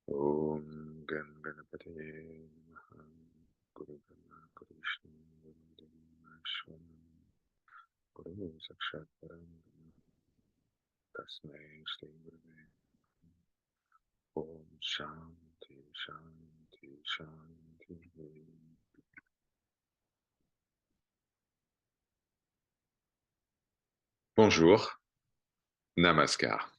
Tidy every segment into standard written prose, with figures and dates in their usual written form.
Om Gam Ganapate Namaha Guru Brahma Guru Vishnu Guru Devi Maheshwara Guru Sakshat Param Brahma Tasmai Shri Gurave Om Shanti Shanti Shanti. Bonjour, Namaskar.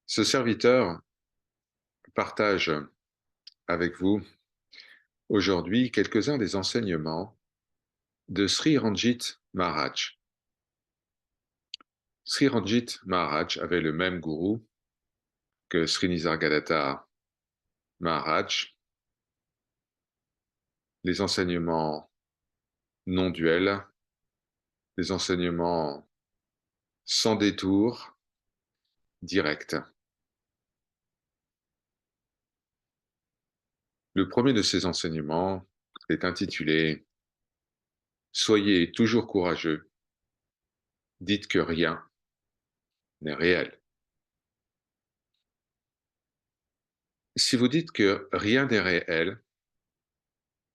Ce serviteur partage avec vous aujourd'hui quelques-uns des enseignements de Sri Ranjit Maharaj. Sri Ranjit Maharaj avait le même gourou que Sri Nisargadatta Maharaj. Les enseignements non duels, les enseignements sans détour, directs. Le premier de ces enseignements est intitulé « Soyez toujours courageux, dites que rien n'est réel ». Si vous dites que rien n'est réel,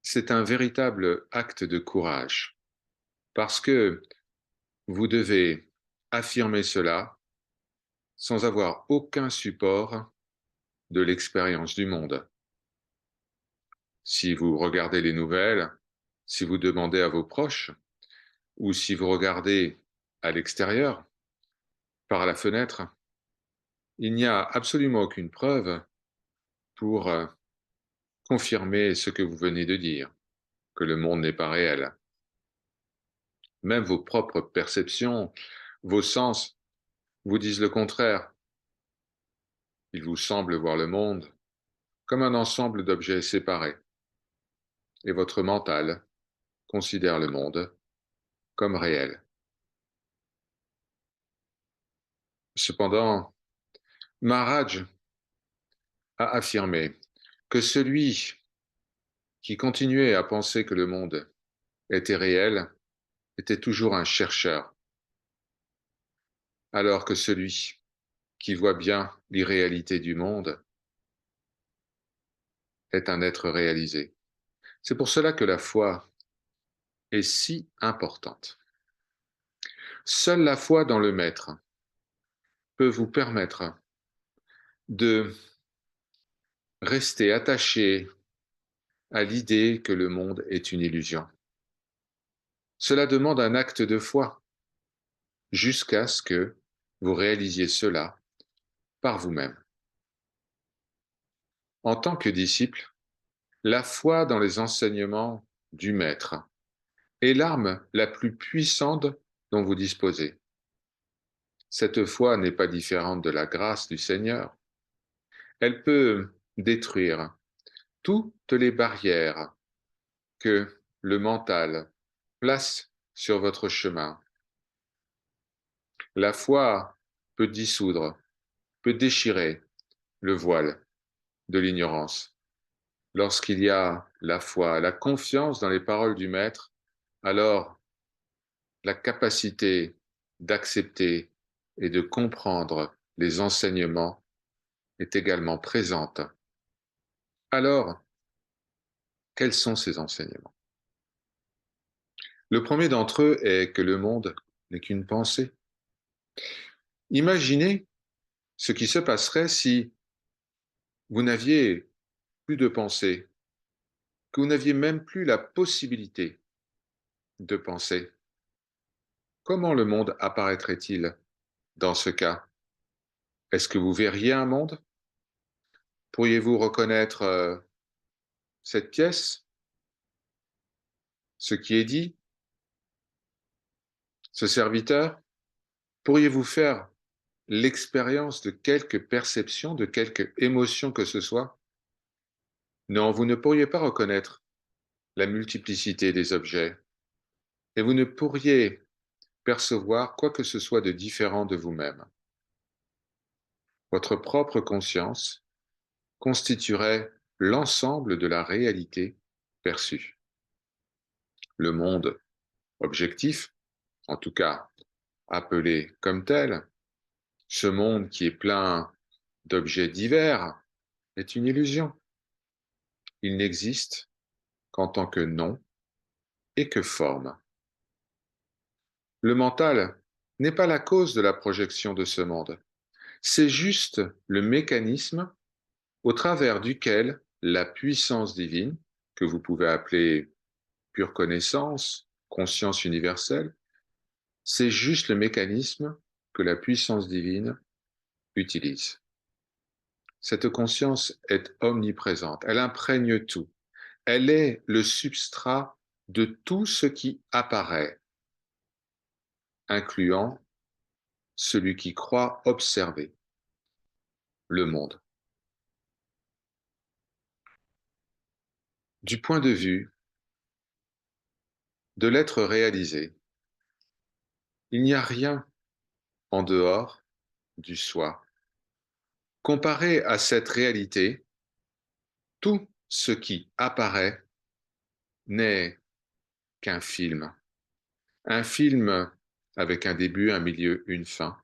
c'est un véritable acte de courage, parce que vous devez affirmer cela sans avoir aucun support de l'expérience du monde. Si vous regardez les nouvelles, si vous demandez à vos proches, ou si vous regardez à l'extérieur, par la fenêtre, il n'y a absolument aucune preuve pour confirmer ce que vous venez de dire, que le monde n'est pas réel. Même vos propres perceptions, vos sens vous disent le contraire. Il vous semble voir le monde comme un ensemble d'objets séparés, et votre mental considère le monde comme réel. Cependant, Maharaj a affirmé que celui qui continuait à penser que le monde était réel était toujours un chercheur, alors que celui qui voit bien l'irréalité du monde est un être réalisé. C'est pour cela que la foi est si importante. Seule la foi dans le Maître peut vous permettre de rester attaché à l'idée que le monde est une illusion. Cela demande un acte de foi jusqu'à ce que vous réalisiez cela par vous-même. En tant que disciple, la foi dans les enseignements du Maître est l'arme la plus puissante dont vous disposez. Cette foi n'est pas différente de la grâce du Seigneur. Elle peut détruire toutes les barrières que le mental place sur votre chemin. La foi peut dissoudre, peut déchirer le voile de l'ignorance. Lorsqu'il y a la foi, la confiance dans les paroles du Maître, alors la capacité d'accepter et de comprendre les enseignements est également présente. Alors, quels sont ces enseignements? Le premier d'entre eux est que le monde n'est qu'une pensée. Imaginez ce qui se passerait si vous n'aviez plus de pensée, que vous n'aviez même plus la possibilité de penser. Comment le monde apparaîtrait-il dans ce cas? Est-ce que vous verriez un monde? Pourriez-vous reconnaître cette pièce, ce qui est dit, ce serviteur? Pourriez-vous faire l'expérience de quelque perception, de quelque émotion que ce soit? Non, vous ne pourriez pas reconnaître la multiplicité des objets et vous ne pourriez percevoir quoi que ce soit de différent de vous-même. Votre propre conscience constituerait l'ensemble de la réalité perçue. Le monde objectif, en tout cas appelé comme tel, Ce monde qui est plein d'objets divers est une illusion. Il n'existe qu'en tant que nom et que forme. Le mental n'est pas la cause de la projection de ce monde. C'est juste le mécanisme au travers duquel la puissance divine, que vous pouvez appeler pure connaissance, conscience universelle, c'est juste le mécanisme que la puissance divine utilise. Cette conscience est omniprésente, elle imprègne tout. Elle est le substrat de tout ce qui apparaît, incluant celui qui croit observer le monde. Du point de vue de l'être réalisé, il n'y a rien en dehors du soi. Comparé à cette réalité, tout ce qui apparaît n'est qu'un film. Un film avec un début, un milieu, une fin.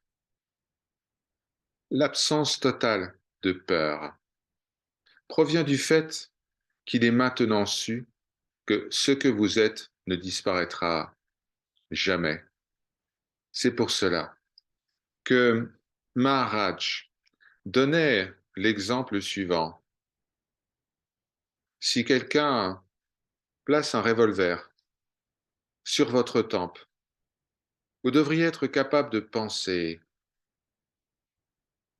L'absence totale de peur provient du fait qu'il est maintenant su que ce que vous êtes ne disparaîtra jamais. C'est pour cela que Maharaj donnait l'exemple suivant. Si quelqu'un place un revolver sur votre tempe, vous devriez être capable de penser,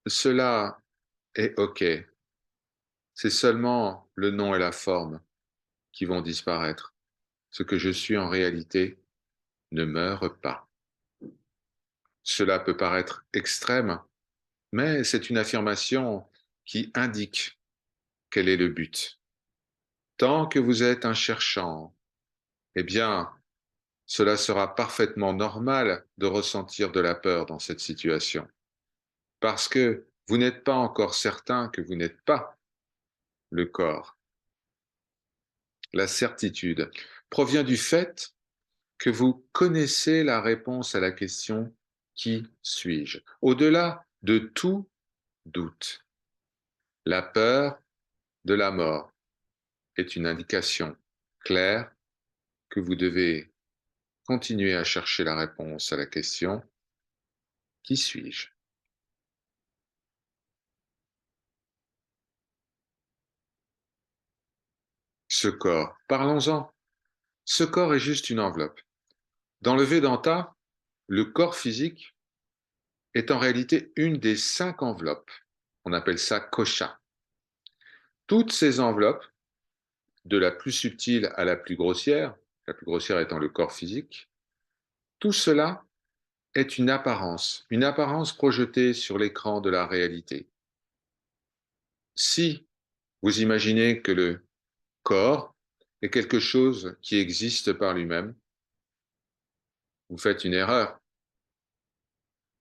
cela est OK, c'est seulement le nom et la forme qui vont disparaître. Ce que je suis en réalité ne meurt pas. Cela peut paraître extrême, mais c'est une affirmation qui indique quel est le but. Tant que vous êtes un cherchant, eh bien, cela sera parfaitement normal de ressentir de la peur dans cette situation, parce que vous n'êtes pas encore certain que vous n'êtes pas le corps. La certitude provient du fait que vous connaissez la réponse à la question qui suis-je, au-delà de tout doute. La peur de la mort est une indication claire que vous devez continuer à chercher la réponse à la question qui suis-je. Ce corps, parlons-en. Ce corps est juste une enveloppe. Dans le Vedanta, le corps physique est en réalité une des 5 enveloppes. On appelle ça kosha. Toutes ces enveloppes, de la plus subtile à la plus grossière étant le corps physique, tout cela est une apparence projetée sur l'écran de la réalité. Si vous imaginez que le corps est quelque chose qui existe par lui-même, vous faites une erreur.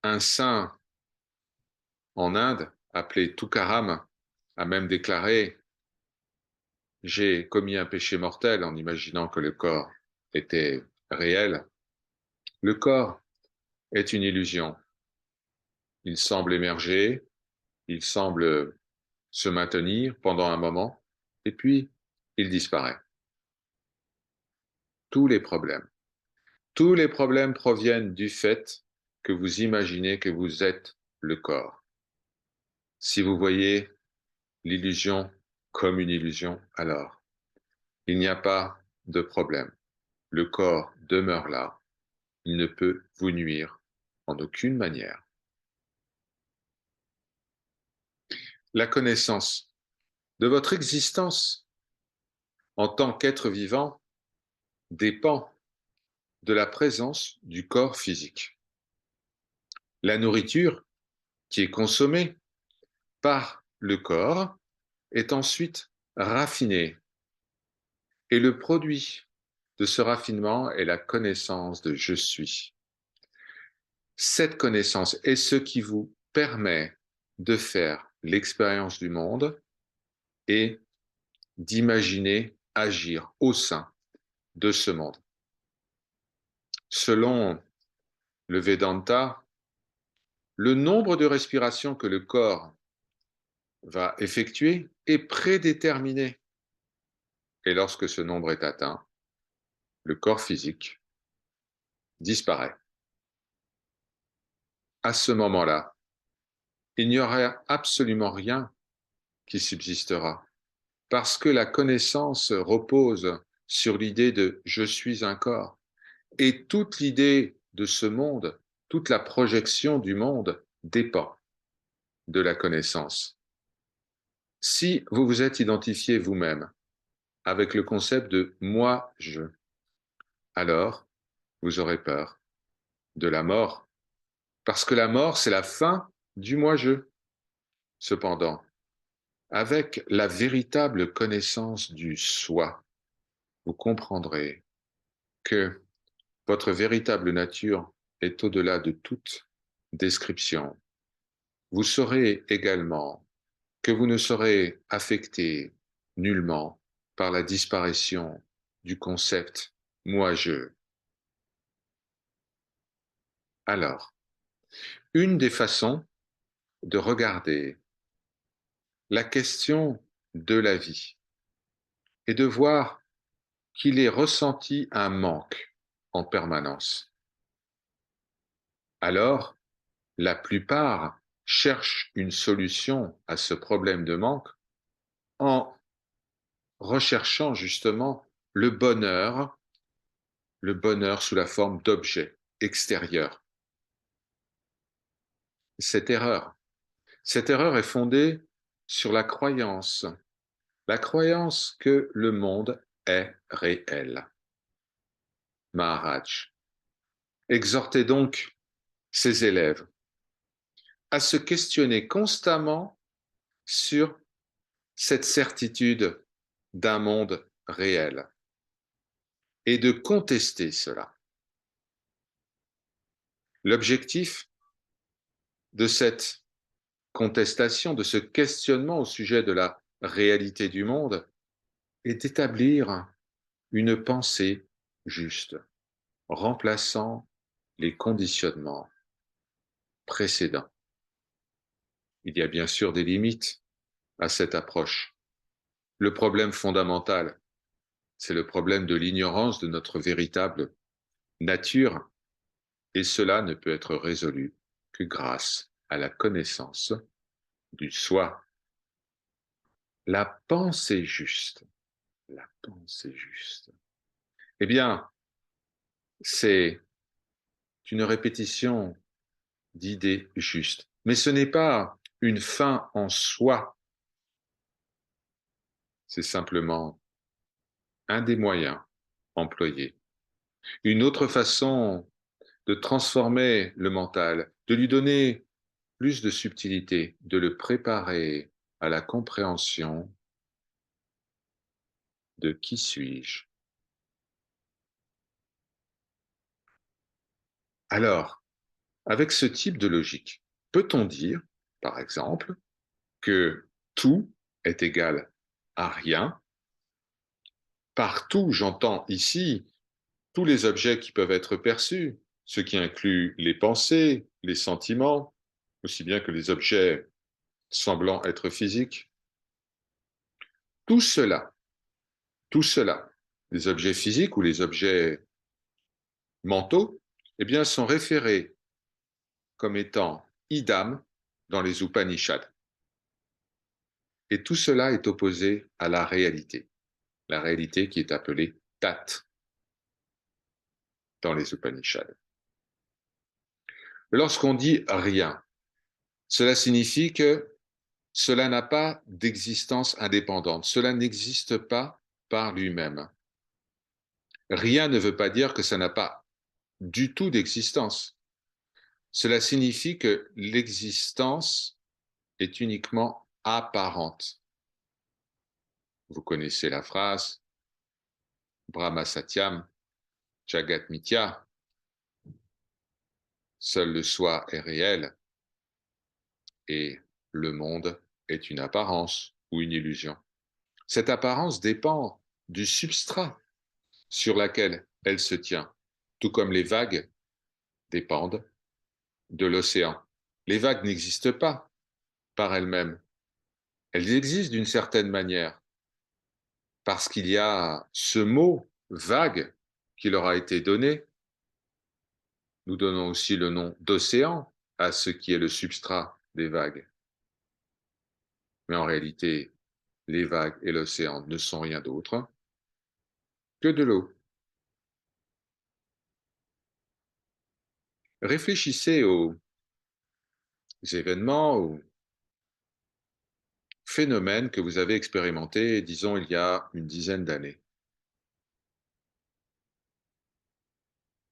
Un saint en Inde, appelé Tukaram, a même déclaré: j'ai commis un péché mortel en imaginant que le corps était réel. Le corps est une illusion. Il semble émerger, il semble se maintenir pendant un moment, et puis il disparaît. Tous les problèmes. Tous les problèmes proviennent du fait que vous imaginez que vous êtes le corps. Si vous voyez l'illusion comme une illusion, alors il n'y a pas de problème. Le corps demeure là. Il ne peut vous nuire en aucune manière. La connaissance de votre existence en tant qu'être vivant dépend de la présence du corps physique. La nourriture qui est consommée par le corps est ensuite raffinée. Et le produit de ce raffinement est la connaissance de je suis. Cette connaissance est ce qui vous permet de faire l'expérience du monde et d'imaginer agir au sein de ce monde. Selon le Vedanta, le nombre de respirations que le corps va effectuer est prédéterminé. Et lorsque ce nombre est atteint, le corps physique disparaît. À ce moment-là, il n'y aura absolument rien qui subsistera, parce que la connaissance repose sur l'idée de je suis un corps. Et toute l'idée de ce monde, toute la projection du monde dépend de la connaissance. Si vous vous êtes identifié vous-même avec le concept de moi-je, alors vous aurez peur de la mort, parce que la mort, c'est la fin du moi-je. Cependant, avec la véritable connaissance du soi, vous comprendrez que votre véritable nature est au-delà de toute description. Vous saurez également que vous ne serez affecté nullement par la disparition du concept moi-je. Alors, une des façons de regarder la question de la vie est de voir qu'il est ressenti un manque en permanence. Alors, la plupart cherchent une solution à ce problème de manque en recherchant justement le bonheur sous la forme d'objets extérieurs. Cette erreur, cette erreur est fondée sur la croyance que le monde est réel. Maharaj exhortait donc ses élèves à se questionner constamment sur cette certitude d'un monde réel et de contester cela. L'objectif de cette contestation, de ce questionnement au sujet de la réalité du monde est d'établir une pensée juste, remplaçant les conditionnements précédents. Il y a bien sûr des limites à cette approche. Le problème fondamental, c'est le problème de l'ignorance de notre véritable nature, et cela ne peut être résolu que grâce à la connaissance du soi. La pensée juste, la pensée juste. Eh bien, c'est une répétition d'idées justes. Mais ce n'est pas une fin en soi, c'est simplement un des moyens employés. Une autre façon de transformer le mental, de lui donner plus de subtilité, de le préparer à la compréhension de qui suis-je. Alors, avec ce type de logique, peut-on dire, par exemple, que tout est égal à rien? Partout, j'entends ici tous les objets qui peuvent être perçus, ce qui inclut les pensées, les sentiments, aussi bien que les objets semblant être physiques. Tout cela, tout cela, les objets physiques ou les objets mentaux, eh bien, sont référés comme étant idam dans les Upanishads. Et tout cela est opposé à la réalité qui est appelée tat dans les Upanishads. Lorsqu'on dit rien, cela signifie que cela n'a pas d'existence indépendante, cela n'existe pas par lui-même. Rien ne veut pas dire que ça n'a pas du tout d'existence. Cela signifie que l'existence est uniquement apparente. Vous connaissez la phrase Brahma Satyam, Jagat Mithya, seul le soi est réel et le monde est une apparence ou une illusion. Cette apparence dépend du substrat sur lequel elle se tient, tout comme les vagues dépendent de l'océan. Les vagues n'existent pas par elles-mêmes. Elles existent d'une certaine manière, parce qu'il y a ce mot vague qui leur a été donné. Nous donnons aussi le nom d'océan à ce qui est le substrat des vagues. Mais en réalité, les vagues et l'océan ne sont rien d'autre que de l'eau. Réfléchissez aux événements, aux phénomènes que vous avez expérimentés, disons, il y a une dizaine d'années.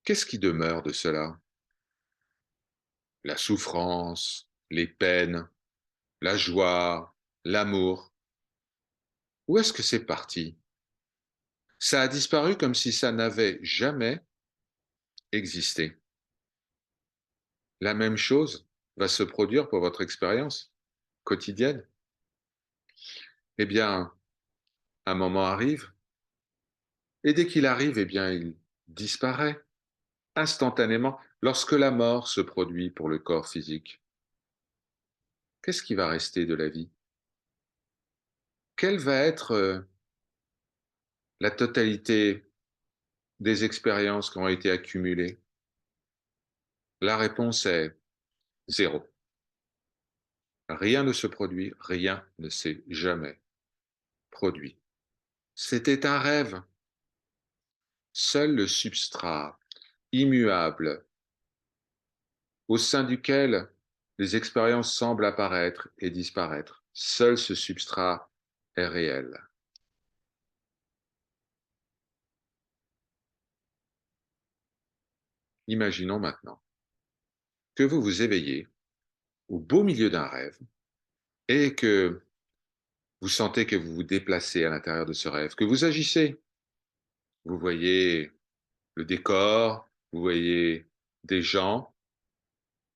Qu'est-ce qui demeure de cela? La souffrance, les peines, la joie, l'amour. Où est-ce que c'est parti? Ça a disparu comme si ça n'avait jamais existé. La même chose va se produire pour votre expérience quotidienne. Eh bien, un moment arrive, et dès qu'il arrive, eh bien, il disparaît instantanément. Lorsque la mort se produit pour le corps physique, qu'est-ce qui va rester de la vie? Quelle va être la totalité des expériences qui ont été accumulées? La réponse est zéro. Rien ne se produit, rien ne s'est jamais produit. C'était un rêve. Seul le substrat immuable au sein duquel les expériences semblent apparaître et disparaître, seul ce substrat est réel. Imaginons maintenant que vous vous éveillez au beau milieu d'un rêve et que vous sentez que vous vous déplacez à l'intérieur de ce rêve, que vous agissez. Vous voyez le décor, vous voyez des gens,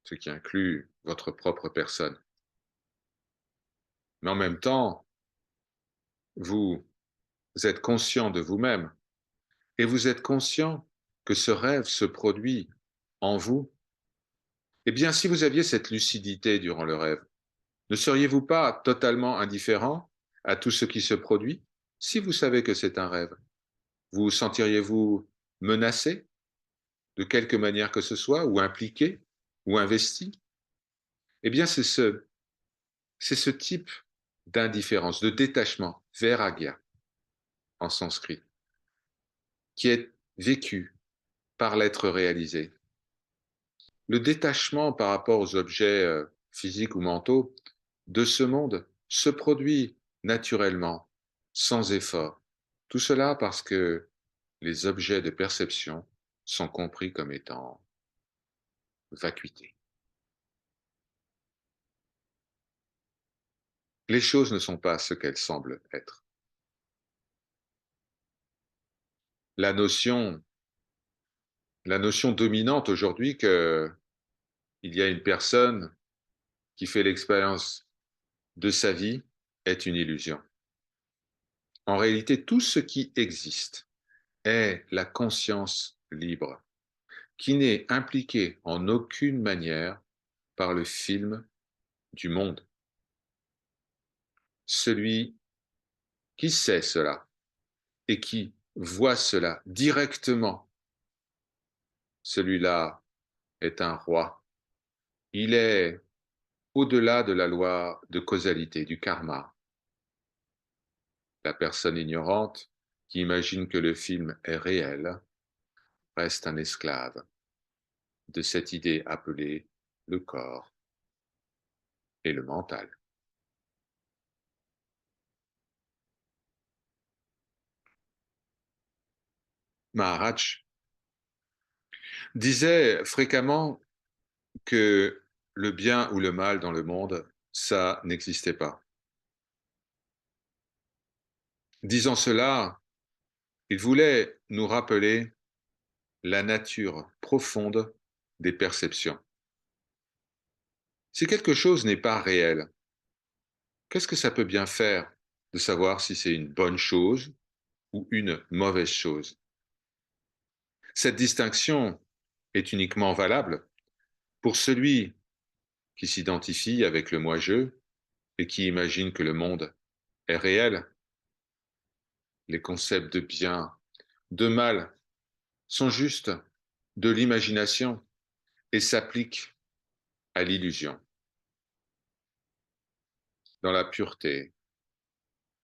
ce qui inclut votre propre personne. Mais en même temps, vous êtes conscient de vous-même et vous êtes conscient que ce rêve se produit en vous. Eh bien, si vous aviez cette lucidité durant le rêve, ne seriez-vous pas totalement indifférent à tout ce qui se produit si vous savez que c'est un rêve? Vous sentiriez-vous menacé de quelque manière que ce soit, ou impliqué, ou investi? Eh bien, c'est ce type d'indifférence, de détachement, vairagya en sanskrit, qui est vécu par l'être réalisé. Le détachement par rapport aux objets physiques ou mentaux de ce monde se produit naturellement, sans effort. Tout cela parce que les objets de perception sont compris comme étant vacuité. Les choses ne sont pas ce qu'elles semblent être. La notion, la notion dominante aujourd'hui qu'il y a une personne qui fait l'expérience de sa vie est une illusion. En réalité, tout ce qui existe est la conscience libre, qui n'est impliquée en aucune manière par le film du monde. Celui qui sait cela et qui voit cela directement, celui-là est un roi. Il est au-delà de la loi de causalité, du karma. La personne ignorante qui imagine que le film est réel reste un esclave de cette idée appelée le corps et le mental. Maharaj disait fréquemment que le bien ou le mal dans le monde, ça n'existait pas. Disant cela, il voulait nous rappeler la nature profonde des perceptions. Si quelque chose n'est pas réel, qu'est-ce que ça peut bien faire de savoir si c'est une bonne chose ou une mauvaise chose? Cette distinction est uniquement valable pour celui qui s'identifie avec le moi-je et qui imagine que le monde est réel. Les concepts de bien, de mal sont juste de l'imagination et s'appliquent à l'illusion. Dans la pureté,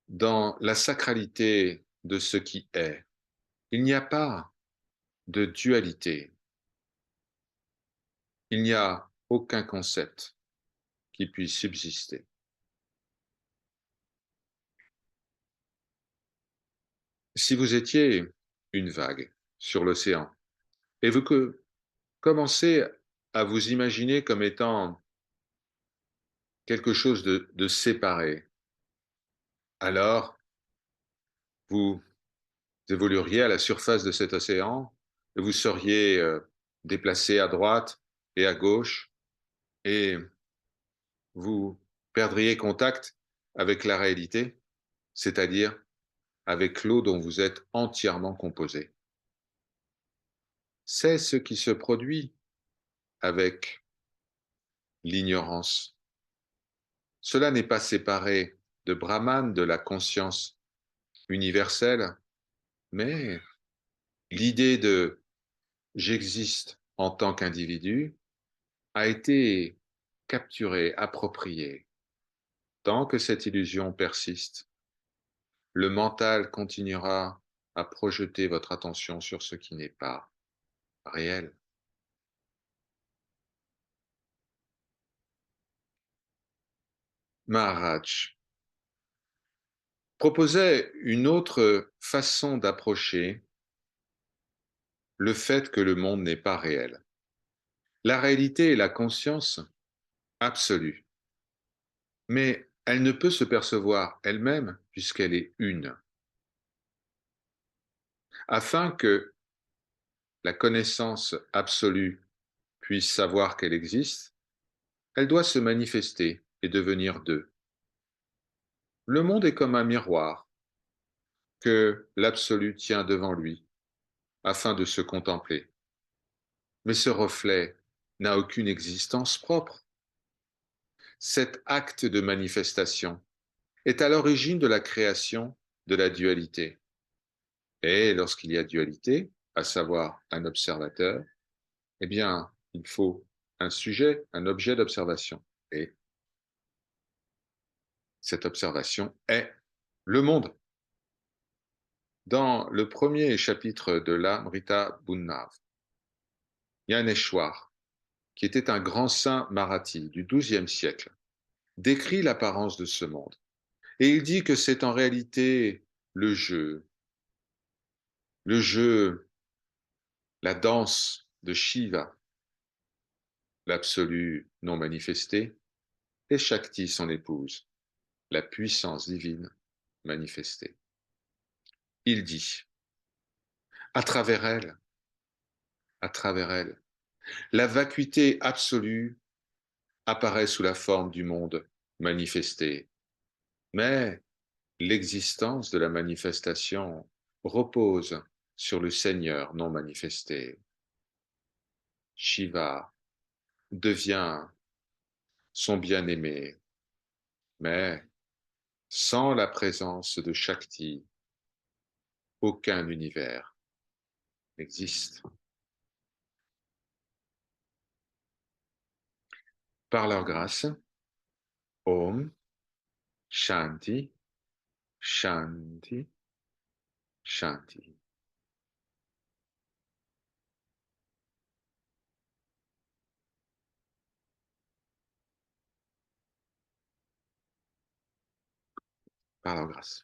dans la sacralité de ce qui est, il n'y a pas de dualité. Il n'y a aucun concept qui puisse subsister. Si vous étiez une vague sur l'océan et vous commencez à vous imaginer comme étant quelque chose de séparé, alors vous évolueriez à la surface de cet océan et vous seriez déplacé à droite et à gauche et vous perdriez contact avec la réalité, c'est-à-dire avec l'eau dont vous êtes entièrement composé. C'est ce qui se produit avec l'ignorance. Cela n'est pas séparé de Brahman, de la conscience universelle, mais l'idée de j'existe en tant qu'individu a été capturée, appropriée. Tant que cette illusion persiste, le mental continuera à projeter votre attention sur ce qui n'est pas réel. Maharaj proposait une autre façon d'approcher le fait que le monde n'est pas réel. La réalité est la conscience absolue, mais elle ne peut se percevoir elle-même puisqu'elle est une. Afin que la connaissance absolue puisse savoir qu'elle existe, elle doit se manifester et devenir deux. Le monde est comme un miroir que l'absolu tient devant lui afin de se contempler. Mais ce reflet n'a aucune existence propre. Cet acte de manifestation est à l'origine de la création de la dualité. Et lorsqu'il y a dualité, à savoir un observateur, eh bien, il faut un sujet, un objet d'observation. Et cette observation est le monde. Dans le premier chapitre de l'Amrita Bunnav, Yaneshwar, qui était un grand saint marathi du XIIe siècle, décrit l'apparence de ce monde. Et il dit que c'est en réalité le jeu, la danse de Shiva, l'absolu non manifesté, et Shakti, son épouse, la puissance divine manifestée. Il dit, à à travers elle, la vacuité absolue apparaît sous la forme du monde manifesté, mais l'existence de la manifestation repose sur le Seigneur non manifesté. Shiva devient son bien-aimé, mais sans la présence de Shakti, aucun univers n'existe. Par leur grâce, Om, Shanti, Shanti, Shanti. Par leur grâce.